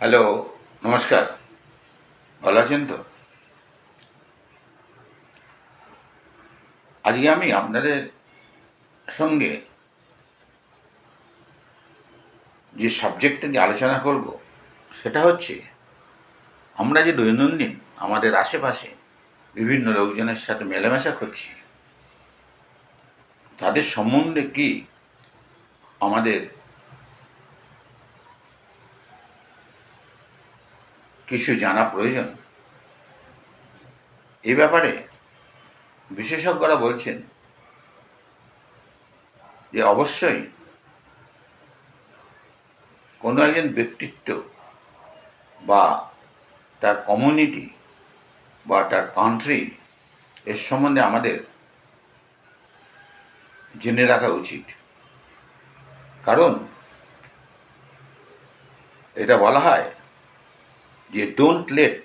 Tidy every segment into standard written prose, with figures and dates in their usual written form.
Hello, নমস্কার। ভালো আছেন তো? আজকে আমি আপনাদের সঙ্গে যে সাবজেক্টটা নিয়ে আলোচনা করব সেটা হচ্ছে আমরা যে দৈনন্দিন আমাদের আশেপাশে বিভিন্ন লোকজনের সাথে মেলামেশা করছি, তাদের সম্বন্ধে কি আমাদের কিছু জানা প্রয়োজন? এই ব্যাপারে বিশেষজ্ঞরা বলছেন যে অবশ্যই কোনো একজন ব্যক্তিত্ব বা তার কমিউনিটি বা তার কান্ট্রি এর সম্বন্ধে আমাদের জেনে রাখা উচিত। কারণ এটা বলা হয় যে don't let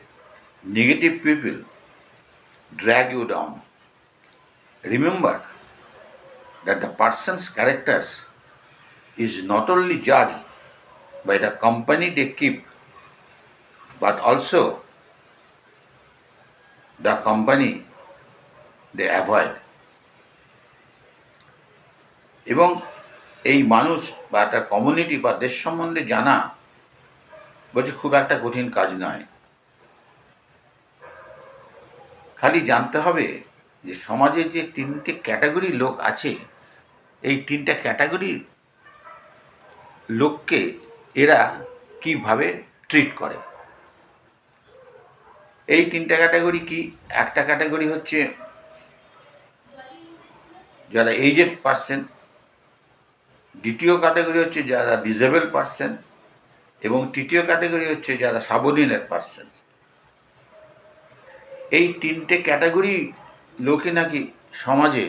negative people drag you down. Remember that the person's characters is not only judged by the company they keep, but also the company they avoid. এবং এই মানুষ বা তার কমিউনিটি বা দেশ সম্বন্ধে জানা বলছে খুব একটা কঠিন কাজ নয়। খালি জানতে হবে যে সমাজে যে তিনটে ক্যাটাগরি লোক আছে, এই তিনটা ক্যাটাগরির লোককে এরা কিভাবে ট্রিট করে। এই তিনটা ক্যাটাগরি কি? একটা ক্যাটাগরি হচ্ছে যারা এজেড পার্সন, দ্বিতীয় ক্যাটাগরি হচ্ছে যারা ডিসেবল পার্সন, এবং তৃতীয় ক্যাটাগরি হচ্ছে যারা সাবঅর্ডিনেট পার্সন। এই তিনটে ক্যাটাগরি লোকে নাকি সমাজে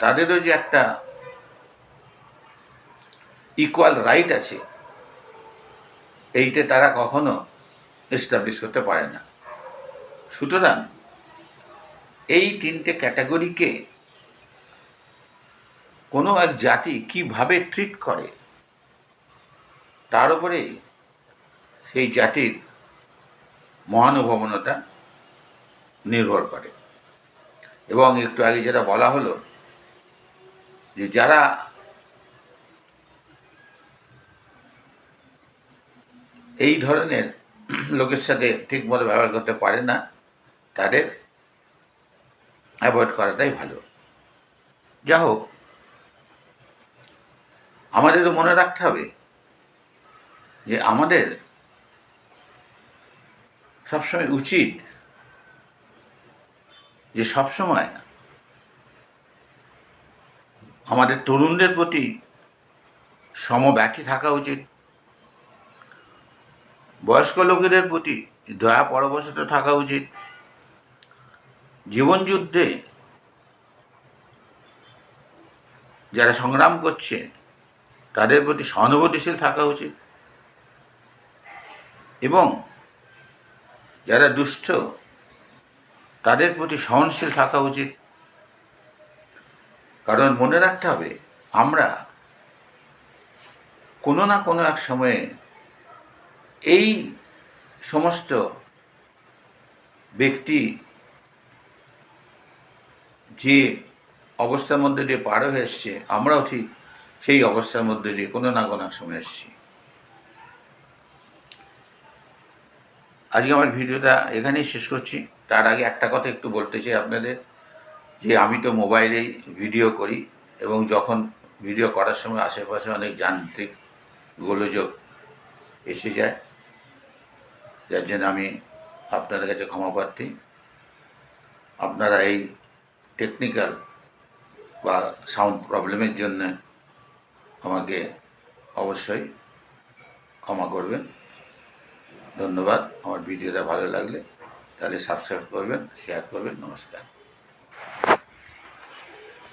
তাদেরও যে একটা ইকুয়াল রাইট আছে, এইটা তারা কখনো এস্টাবলিশ করতে পারে না। সুতরাং এই তিনটে ক্যাটাগরিকে কোনো এক জাতি কিভাবে ট্রিট করে তার উপরে সেই জাতির মহানুভবনতা নির্ভর করে। এবং একটু আগে যেটা বলা হলো যে যারা এই ধরনের লোকের সাথে ঠিকমতো ব্যবহার করতে পারে না, তাদের অ্যাভয়েড করাটাই ভালো। যা হোক, আমাদেরও মনে রাখতে হবে যে আমাদের সবসময় উচিত যে সবসময় আমাদের তরুণদের প্রতি সমব্যথী থাকা উচিত, বয়স্ক লোকেদের প্রতি দয়া পরবশত থাকা উচিত, জীবনযুদ্ধে যারা সংগ্রাম করছে তাদের প্রতি সহানুভূতিশীল থাকা উচিত, এবং যারা দুষ্ট তাদের প্রতি সহনশীল থাকা উচিত। কারণ মনে রাখতে হবে আমরা কোনো না কোনো এক সময়ে এই সমস্ত ব্যক্তি যে অবস্থার মধ্যে দিয়ে পার হয়ে এসছে, আমরাও ঠিক সেই অবস্থার মধ্যে দিয়ে কোনো না কোনো এক সময় এসেছি। আজকে আমার ভিডিওটা এখানেই শেষ করছি। তার আগে একটা কথা একটু বলতে চাই আপনাদের, যে আমি তো মোবাইলেই ভিডিও করি, এবং যখন ভিডিও করার সময় আশেপাশে অনেক যান্ত্রিক গোলযোগ এসে যায়, যার জন্য আমি আপনাদের কাছে ক্ষমাপ্রার্থী। আপনারা এই টেকনিক্যাল বা সাউন্ড প্রবলেমের জন্য আমাকে অবশ্যই ক্ষমা করবেন। ধন্যবাদ। আমার ভিডিওটা ভালো লাগলে তাহলে সাবস্ক্রাইব করবেন, শেয়ার করবেন। নমস্কার।